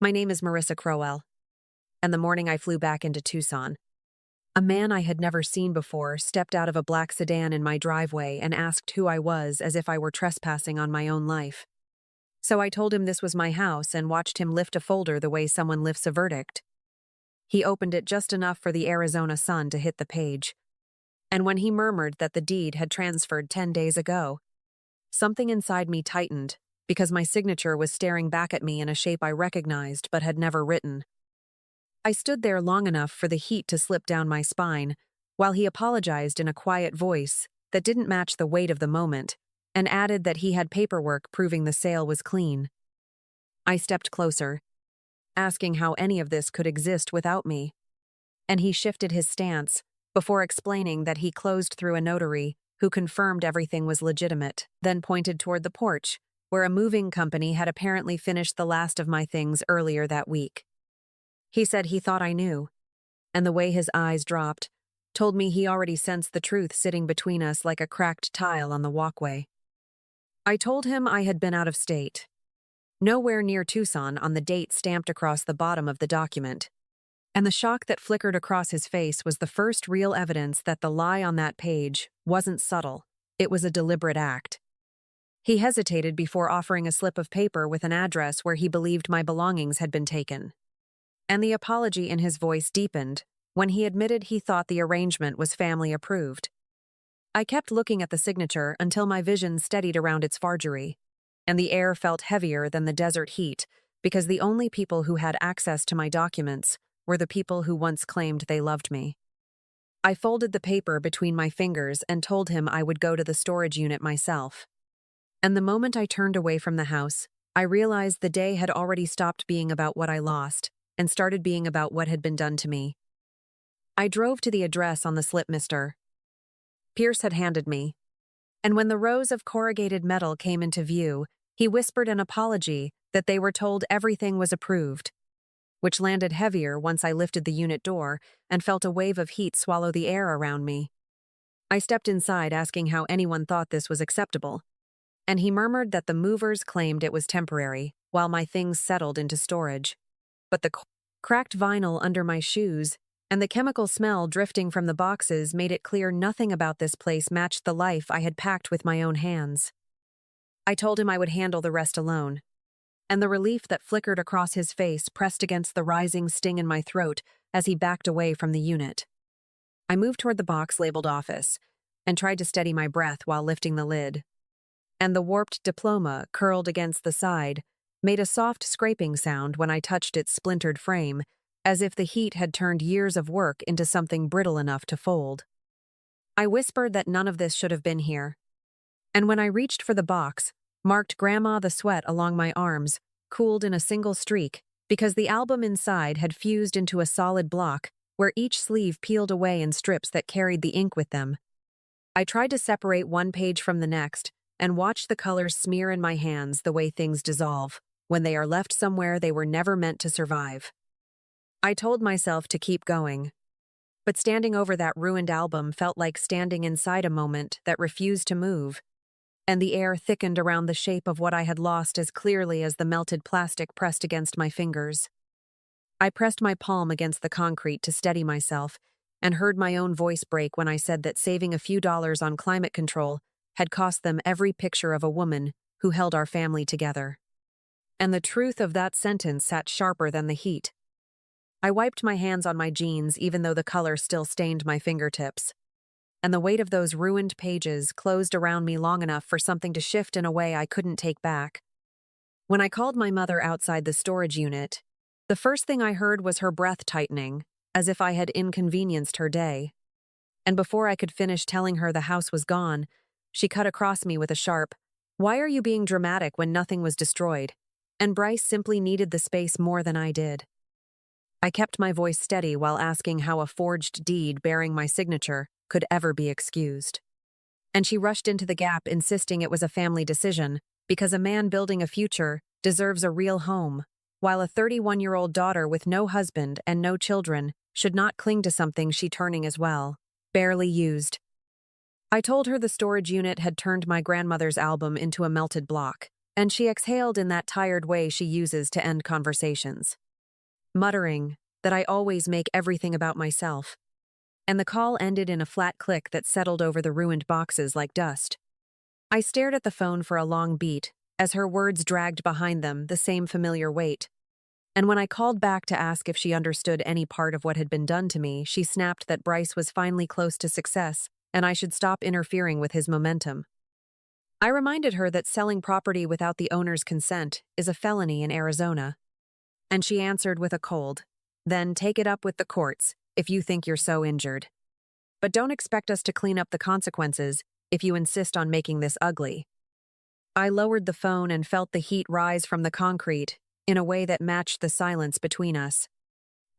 My name is Marissa Crowell, and the morning I flew back into Tucson, a man I had never seen before stepped out of a black sedan in my driveway and asked who I was as if I were trespassing on my own life. So I told him this was my house and watched him lift a folder the way someone lifts a verdict. He opened it just enough for the Arizona sun to hit the page. And when he murmured that the deed had transferred 10 days ago, something inside me tightened because my signature was staring back at me in a shape I recognized but had never written. I stood there long enough for the heat to slip down my spine, while he apologized in a quiet voice that didn't match the weight of the moment, and added that he had paperwork proving the sale was clean. I stepped closer, asking how any of this could exist without me, and he shifted his stance before explaining that he closed through a notary who confirmed everything was legitimate, then pointed toward the porch, where a moving company had apparently finished the last of my things earlier that week. He said he thought I knew, and the way his eyes dropped told me he already sensed the truth sitting between us like a cracked tile on the walkway. I told him I had been out of state, nowhere near Tucson on the date stamped across the bottom of the document, and the shock that flickered across his face was the first real evidence that the lie on that page wasn't subtle, it was a deliberate act. He hesitated before offering a slip of paper with an address where he believed my belongings had been taken. And the apology in his voice deepened when he admitted he thought the arrangement was family approved. I kept looking at the signature until my vision steadied around its forgery, and the air felt heavier than the desert heat because the only people who had access to my documents were the people who once claimed they loved me. I folded the paper between my fingers and told him I would go to the storage unit myself. And the moment I turned away from the house, I realized the day had already stopped being about what I lost and started being about what had been done to me. I drove to the address on the slip Mr. Pierce had handed me, and when the rows of corrugated metal came into view, he whispered an apology that they were told everything was approved, which landed heavier once I lifted the unit door and felt a wave of heat swallow the air around me. I stepped inside asking how anyone thought this was acceptable, and he murmured that the movers claimed it was temporary while my things settled into storage. But the cracked vinyl under my shoes and the chemical smell drifting from the boxes made it clear nothing about this place matched the life I had packed with my own hands. I told him I would handle the rest alone, and the relief that flickered across his face pressed against the rising sting in my throat as he backed away from the unit. I moved toward the box labeled office and tried to steady my breath while lifting the lid, and the warped diploma curled against the side made a soft scraping sound when I touched its splintered frame, as if the heat had turned years of work into something brittle enough to fold. I whispered that none of this should have been here, and when I reached for the box, marked Grandma the sweat along my arms cooled in a single streak because the album inside had fused into a solid block where each sleeve peeled away in strips that carried the ink with them. I tried to separate one page from the next and watched the colors smear in my hands the way things dissolve when they are left somewhere they were never meant to survive. I told myself to keep going, but standing over that ruined album felt like standing inside a moment that refused to move, and the air thickened around the shape of what I had lost as clearly as the melted plastic pressed against my fingers. I pressed my palm against the concrete to steady myself and heard my own voice break when I said that saving a few dollars on climate control had cost them every picture of a woman who held our family together. And the truth of that sentence sat sharper than the heat. I wiped my hands on my jeans even though the color still stained my fingertips, and the weight of those ruined pages closed around me long enough for something to shift in a way I couldn't take back. When I called my mother outside the storage unit, the first thing I heard was her breath tightening, as if I had inconvenienced her day. And before I could finish telling her the house was gone, she cut across me with a sharp, "Why are you being dramatic when nothing was destroyed?" And Bryce simply needed the space more than I did. I kept my voice steady while asking how a forged deed bearing my signature could ever be excused. And she rushed into the gap insisting it was a family decision because a man building a future deserves a real home, while a 31-year-old daughter with no husband and no children should not cling to something she turning as well, barely used. I told her the storage unit had turned my grandmother's album into a melted block, and she exhaled in that tired way she uses to end conversations, muttering that I always make everything about myself. And the call ended in a flat click that settled over the ruined boxes like dust. I stared at the phone for a long beat, as her words dragged behind them the same familiar weight. And when I called back to ask if she understood any part of what had been done to me, she snapped that Bryce was finally close to success, and I should stop interfering with his momentum. I reminded her that selling property without the owner's consent is a felony in Arizona. And she answered with a cold, "Then take it up with the courts, if you think you're so injured. But don't expect us to clean up the consequences if you insist on making this ugly." I lowered the phone and felt the heat rise from the concrete in a way that matched the silence between us.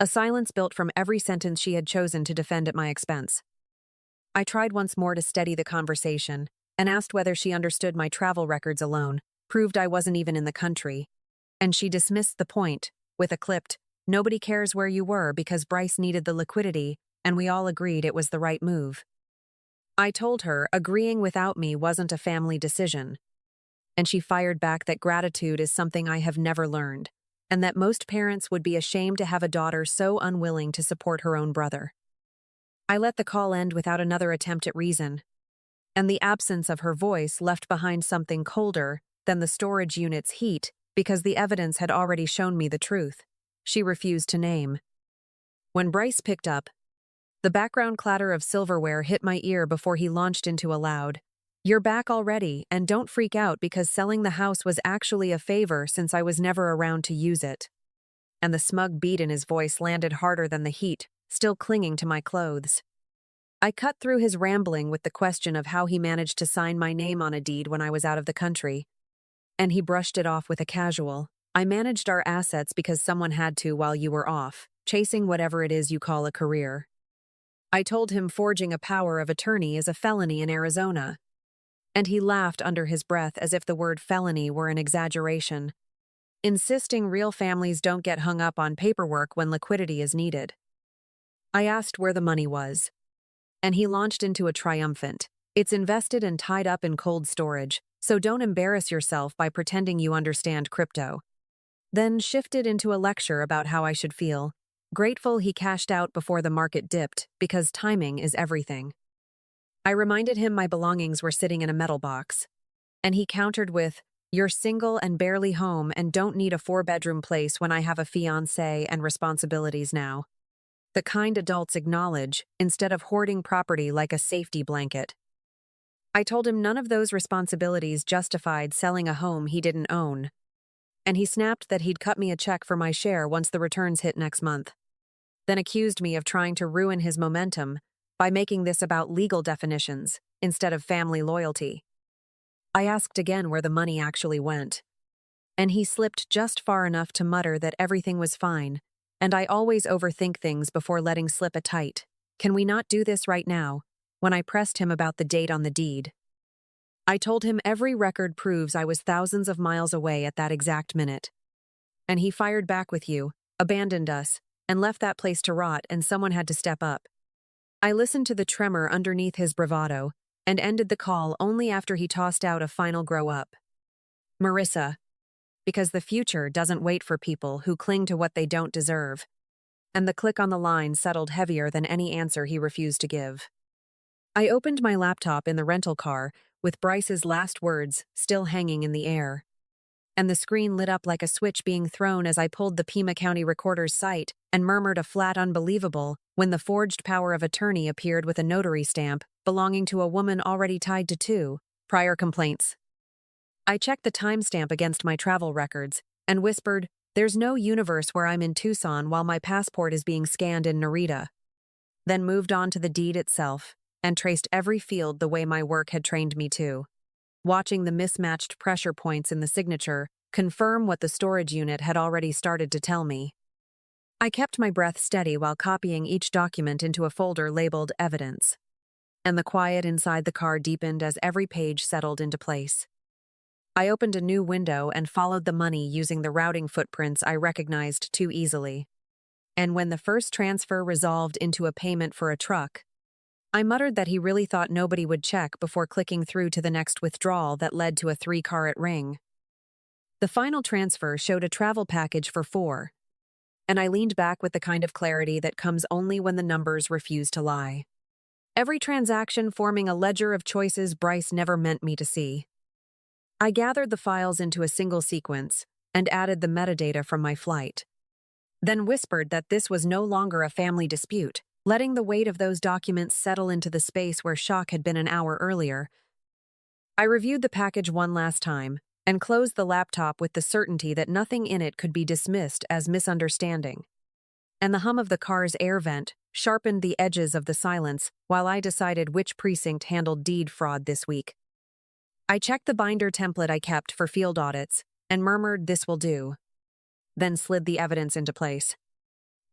A silence built from every sentence she had chosen to defend at my expense. I tried once more to steady the conversation and asked whether she understood my travel records alone proved I wasn't even in the country. And she dismissed the point with a clipped, "Nobody cares where you were because Bryce needed the liquidity, and we all agreed it was the right move." I told her agreeing without me wasn't a family decision. And she fired back that gratitude is something I have never learned, and that most parents would be ashamed to have a daughter so unwilling to support her own brother. I let the call end without another attempt at reason, and the absence of her voice left behind something colder than the storage unit's heat because the evidence had already shown me the truth. She refused to name. When Bryce picked up, the background clatter of silverware hit my ear before he launched into a loud, "You're back already, and don't freak out because selling the house was actually a favor since I was never around to use it." And the smug beat in his voice landed harder than the heat, still clinging to my clothes. I cut through his rambling with the question of how he managed to sign my name on a deed when I was out of the country. And he brushed it off with a casual, "I managed our assets because someone had to while you were off, chasing whatever it is you call a career." I told him forging a power of attorney is a felony in Arizona. And he laughed under his breath as if the word felony were an exaggeration, insisting real families don't get hung up on paperwork when liquidity is needed. I asked where the money was, and he launched into a triumphant, "It's invested and tied up in cold storage, so don't embarrass yourself by pretending you understand crypto." Then shifted into a lecture about how I should feel, grateful he cashed out before the market dipped because timing is everything. I reminded him my belongings were sitting in a metal box, and he countered with, "You're single and barely home and don't need a 4-bedroom place when I have a fiancé and responsibilities now." The kind adults acknowledge, instead of hoarding property like a safety blanket. I told him none of those responsibilities justified selling a home he didn't own, and he snapped that he'd cut me a check for my share once the returns hit next month, then accused me of trying to ruin his momentum by making this about legal definitions instead of family loyalty. I asked again where the money actually went, and he slipped just far enough to mutter that everything was fine, and I always overthink things before letting slip a tight, "Can we not do this right now?" when I pressed him about the date on the deed. I told him every record proves I was thousands of miles away at that exact minute. And he fired back with, "You abandoned us and left that place to rot, and someone had to step up." I listened to the tremor underneath his bravado and ended the call only after he tossed out a final grow up. "Marissa, because the future doesn't wait for people who cling to what they don't deserve." And the click on the line settled heavier than any answer he refused to give. I opened my laptop in the rental car with Bryce's last words still hanging in the air. And the screen lit up like a switch being thrown as I pulled the Pima County Recorder's site and murmured a flat unbelievable when the forged power of attorney appeared with a notary stamp belonging to a woman already tied to 2 prior complaints. I checked the timestamp against my travel records and whispered, "There's no universe where I'm in Tucson while my passport is being scanned in Narita." Then moved on to the deed itself and traced every field the way my work had trained me to, watching the mismatched pressure points in the signature confirm what the storage unit had already started to tell me. I kept my breath steady while copying each document into a folder labeled Evidence, and the quiet inside the car deepened as every page settled into place. I opened a new window and followed the money using the routing footprints I recognized too easily. And when the first transfer resolved into a payment for a truck, I muttered that he really thought nobody would check before clicking through to the next withdrawal that led to a 3-carat ring. The final transfer showed a travel package for 4, and I leaned back with the kind of clarity that comes only when the numbers refuse to lie. Every transaction forming a ledger of choices Bryce never meant me to see. I gathered the files into a single sequence and added the metadata from my flight, then whispered that this was no longer a family dispute, letting the weight of those documents settle into the space where shock had been an hour earlier. I reviewed the package one last time and closed the laptop with the certainty that nothing in it could be dismissed as misunderstanding. And the hum of the car's air vent sharpened the edges of the silence while I decided which precinct handled deed fraud this week. I checked the binder template I kept for field audits and murmured, "This will do," then slid the evidence into place.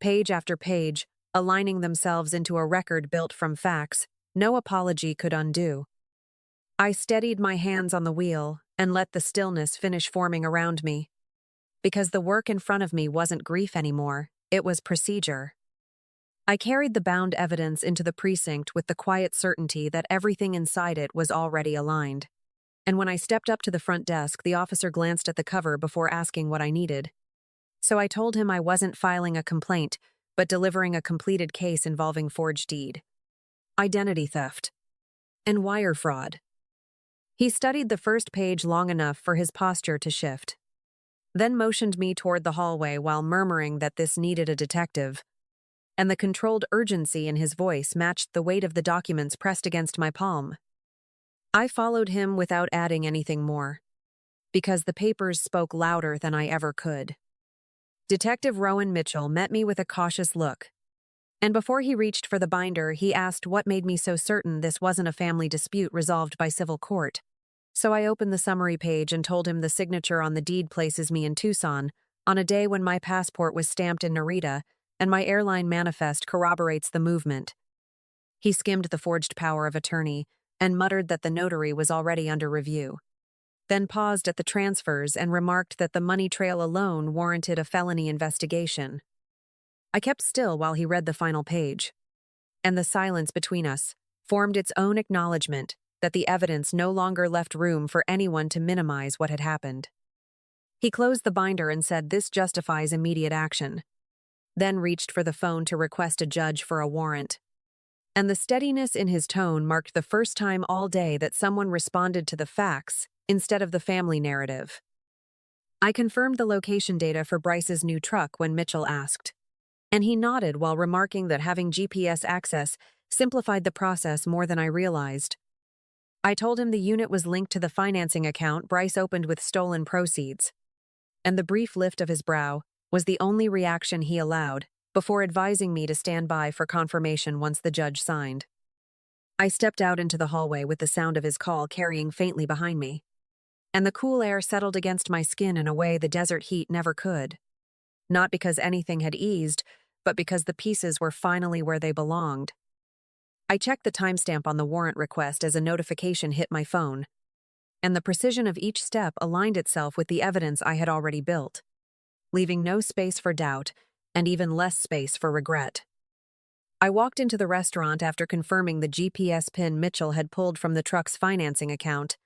Page after page, aligning themselves into a record built from facts no apology could undo. I steadied my hands on the wheel and let the stillness finish forming around me. Because the work in front of me wasn't grief anymore, it was procedure. I carried the bound evidence into the precinct with the quiet certainty that everything inside it was already aligned. And when I stepped up to the front desk, the officer glanced at the cover before asking what I needed. So I told him I wasn't filing a complaint, but delivering a completed case involving forged deed, identity theft, and wire fraud. He studied the first page long enough for his posture to shift, then motioned me toward the hallway while murmuring that this needed a detective, and the controlled urgency in his voice matched the weight of the documents pressed against my palm. I followed him without adding anything more, because the papers spoke louder than I ever could. Detective Rowan Mitchell met me with a cautious look, and before he reached for the binder, he asked what made me so certain this wasn't a family dispute resolved by civil court. So I opened the summary page and told him the signature on the deed places me in Tucson, on a day when my passport was stamped in Narita, and my airline manifest corroborates the movement. He skimmed the forged power of attorney and muttered that the notary was already under review, then paused at the transfers and remarked that the money trail alone warranted a felony investigation. I kept still while he read the final page, and the silence between us formed its own acknowledgement that the evidence no longer left room for anyone to minimize what had happened. He closed the binder and said, "This justifies immediate action," then reached for the phone to request a judge for a warrant. And the steadiness in his tone marked the first time all day that someone responded to the facts instead of the family narrative. I confirmed the location data for Bryce's new truck when Mitchell asked, and he nodded while remarking that having GPS access simplified the process more than I realized. I told him the unit was linked to the financing account Bryce opened with stolen proceeds, and the brief lift of his brow was the only reaction he allowed before advising me to stand by for confirmation once the judge signed. I stepped out into the hallway with the sound of his call carrying faintly behind me, and the cool air settled against my skin in a way the desert heat never could. Not because anything had eased, but because the pieces were finally where they belonged. I checked the timestamp on the warrant request as a notification hit my phone, and the precision of each step aligned itself with the evidence I had already built, leaving no space for doubt and even less space for regret. I walked into the restaurant after confirming the GPS pin Mitchell had pulled from the truck's financing account,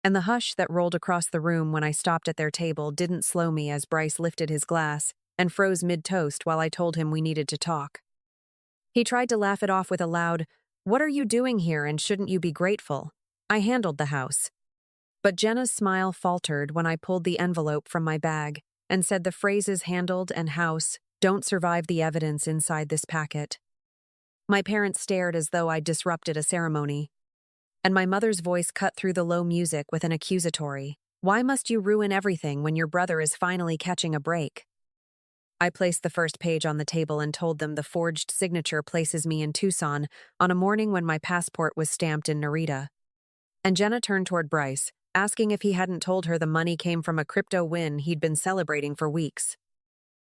and the hush that rolled across the room when I stopped at their table didn't slow me as Bryce lifted his glass and froze mid-toast while I told him we needed to talk. He tried to laugh it off with a loud, "What are you doing here and shouldn't you be grateful? I handled the house." But Jenna's smile faltered when I pulled the envelope from my bag and said the phrases "handled" and "house" don't survive the evidence inside this packet. My parents stared as though I'd disrupted a ceremony, and my mother's voice cut through the low music with an accusatory, "Why must you ruin everything when your brother is finally catching a break?" I placed the first page on the table and told them the forged signature places me in Tucson on a morning when my passport was stamped in Narita. And Jenna turned toward Bryce, asking if he hadn't told her the money came from a crypto win he'd been celebrating for weeks.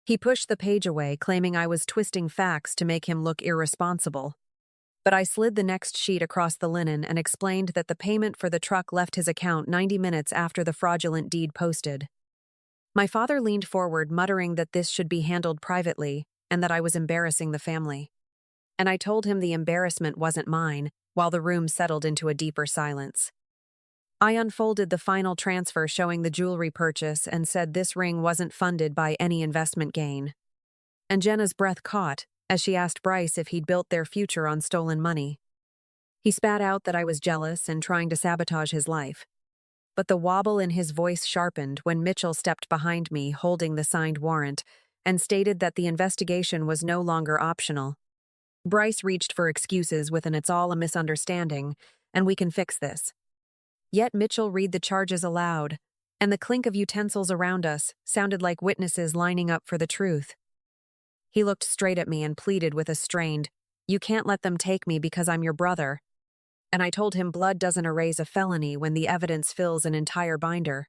He pushed the page away, claiming I was twisting facts to make him look irresponsible. But I slid the next sheet across the linen and explained that the payment for the truck left his account 90 minutes after the fraudulent deed posted. My father leaned forward, muttering that this should be handled privately and that I was embarrassing the family. And I told him the embarrassment wasn't mine, while the room settled into a deeper silence. I unfolded the final transfer showing the jewelry purchase and said this ring wasn't funded by any investment gain. And Jenna's breath caught as she asked Bryce if he'd built their future on stolen money. He spat out that I was jealous and trying to sabotage his life. But the wobble in his voice sharpened when Mitchell stepped behind me holding the signed warrant and stated that the investigation was no longer optional. Bryce reached for excuses with an "it's all a misunderstanding, and we can fix this." Yet Mitchell read the charges aloud, and the clink of utensils around us sounded like witnesses lining up for the truth. He looked straight at me and pleaded with a strained, "You can't let them take me because I'm your brother." And I told him blood doesn't erase a felony when the evidence fills an entire binder.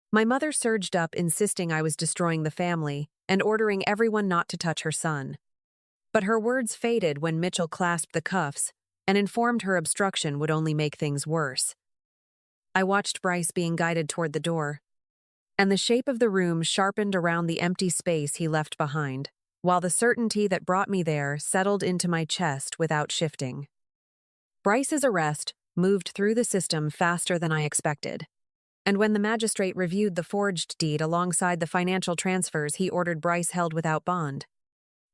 My mother surged up, insisting I was destroying the family and ordering everyone not to touch her son. But her words faded when Mitchell clasped the cuffs and informed her obstruction would only make things worse. I watched Bryce being guided toward the door, and the shape of the room sharpened around the empty space he left behind, while the certainty that brought me there settled into my chest without shifting. Bryce's arrest moved through the system faster than I expected, and when the magistrate reviewed the forged deed alongside the financial transfers, he ordered Bryce held without bond,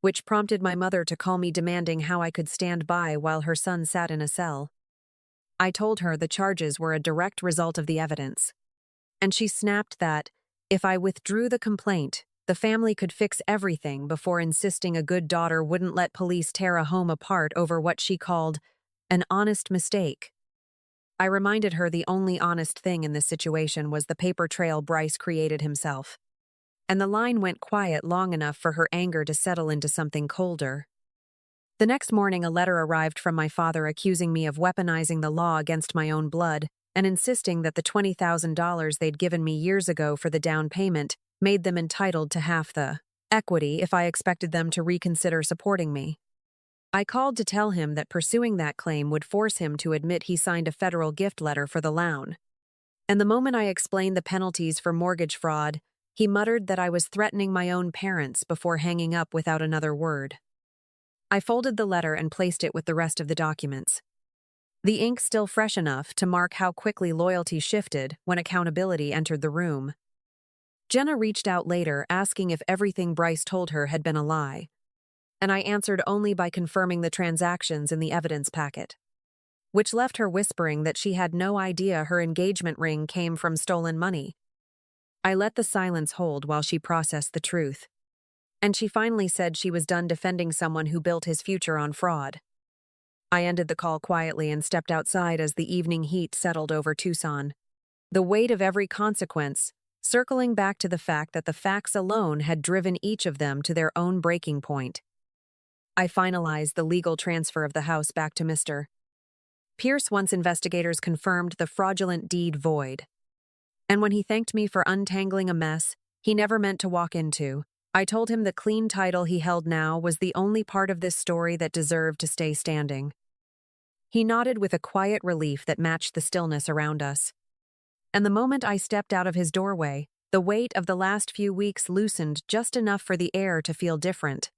which prompted my mother to call me demanding how I could stand by while her son sat in a cell. I told her the charges were a direct result of the evidence, and she snapped that, if I withdrew the complaint, the family could fix everything before insisting a good daughter wouldn't let police tear a home apart over what she called an honest mistake. I reminded her the only honest thing in this situation was the paper trail Bryce created himself. And the line went quiet long enough for her anger to settle into something colder. The next morning, a letter arrived from my father accusing me of weaponizing the law against my own blood and insisting that the $20,000 they'd given me years ago for the down payment made them entitled to half the equity if I expected them to reconsider supporting me. I called to tell him that pursuing that claim would force him to admit he signed a federal gift letter for the loan. And the moment I explained the penalties for mortgage fraud, he muttered that I was threatening my own parents before hanging up without another word. I folded the letter and placed it with the rest of the documents. The ink still fresh enough to mark how quickly loyalty shifted when accountability entered the room. Jenna reached out later asking if everything Bryce told her had been a lie, and I answered only by confirming the transactions in the evidence packet, which left her whispering that she had no idea her engagement ring came from stolen money. I let the silence hold while she processed the truth, and she finally said she was done defending someone who built his future on fraud. I ended the call quietly and stepped outside as the evening heat settled over Tucson, the weight of every consequence circling back to the fact that the facts alone had driven each of them to their own breaking point. I finalized the legal transfer of the house back to Mr. Pierce once investigators confirmed the fraudulent deed void. And when he thanked me for untangling a mess he never meant to walk into, I told him the clean title he held now was the only part of this story that deserved to stay standing. He nodded with a quiet relief that matched the stillness around us. And the moment I stepped out of his doorway, the weight of the last few weeks loosened just enough for the air to feel different.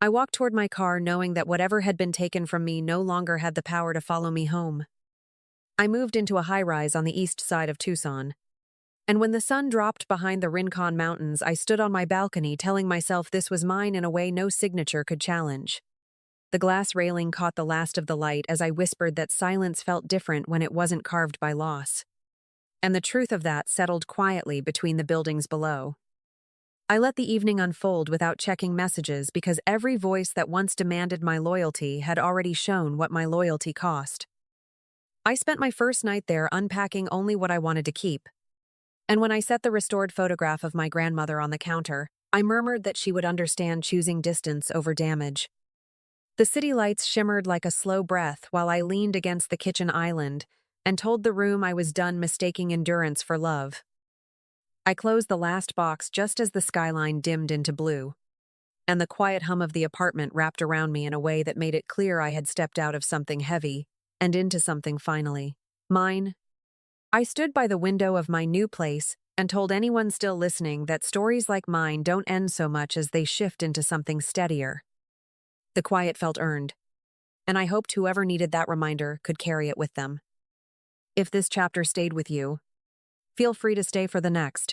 I walked toward my car knowing that whatever had been taken from me no longer had the power to follow me home. I moved into a high-rise on the east side of Tucson, and when the sun dropped behind the Rincon Mountains, I stood on my balcony telling myself this was mine in a way no signature could challenge. The glass railing caught the last of the light as I whispered that silence felt different when it wasn't carved by loss. And the truth of that settled quietly between the buildings below. I let the evening unfold without checking messages because every voice that once demanded my loyalty had already shown what my loyalty cost. I spent my first night there unpacking only what I wanted to keep. And when I set the restored photograph of my grandmother on the counter, I murmured that she would understand choosing distance over damage. The city lights shimmered like a slow breath while I leaned against the kitchen island and told the room I was done mistaking endurance for love. I closed the last box just as the skyline dimmed into blue, and the quiet hum of the apartment wrapped around me in a way that made it clear I had stepped out of something heavy and into something finally mine. I stood by the window of my new place and told anyone still listening that stories like mine don't end so much as they shift into something steadier. The quiet felt earned, and I hoped whoever needed that reminder could carry it with them. If this chapter stayed with you, feel free to stay for the next.